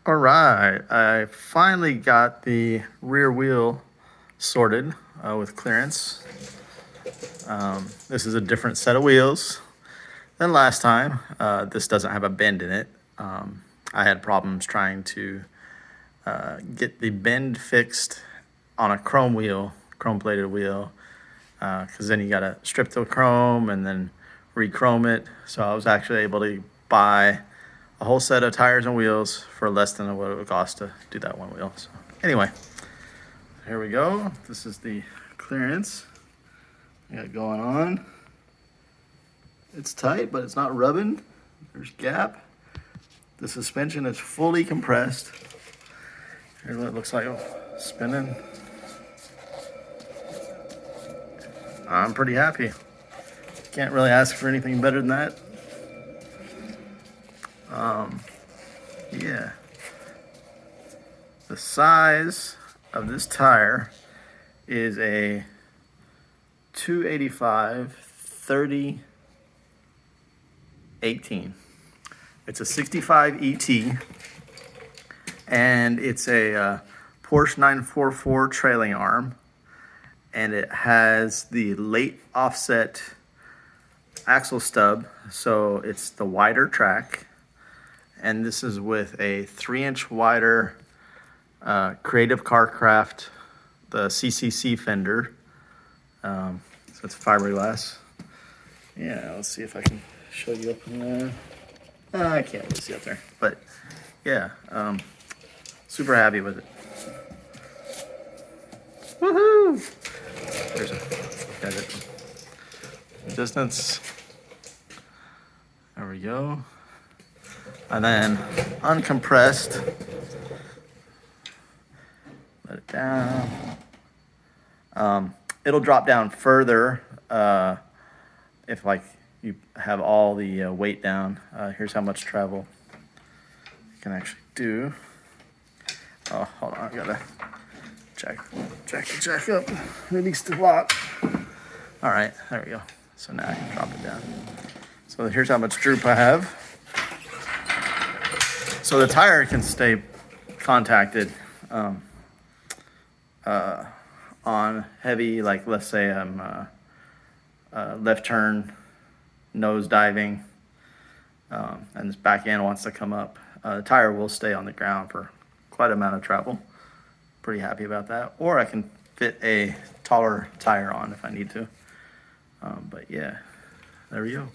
All right, I finally got the rear wheel sorted with clearance. This is a different set of wheels than last time. This doesn't have a bend in it. I had problems trying to get the bend fixed on a chrome wheel, chrome plated wheel, because then you got to strip the chrome and then re-chrome it. So I was actually able to buy a whole set of tires and wheels for less than what it would cost to do that one wheel. So anyway, here we go. This is the clearance I got going on. It's tight, but it's not rubbing. There's gap. The suspension is fully compressed. Here's what it looks like spinning. I'm pretty happy. Can't really ask for anything better than that. Yeah. The size of this tire is a 285 30 18. It's a 65 ET, and it's a Porsche 944 trailing arm, and it has the late offset axle stub, so it's the wider track. And this is with a 3-inch wider Creative Carcraft, the CCC fender. So it's fiberglass. Yeah, let's see if I can show you up in there. I can't really see up there, but yeah, super happy with it. Woohoo! There's a distance. There we go. And then uncompressed, let it down. It'll drop down further if like you have all the weight down. Here's how much travel you can actually do. Oh, hold on, I gotta jack up. It needs to lock. All right, there we go. So now I can drop it down. So here's how much droop I have. So the tire can stay contacted on heavy, like let's say I'm left turn, nose diving, and this back end wants to come up. The tire will stay on the ground for quite a amount of travel. Pretty happy about that. Or I can fit a taller tire on if I need to. But yeah, there we go.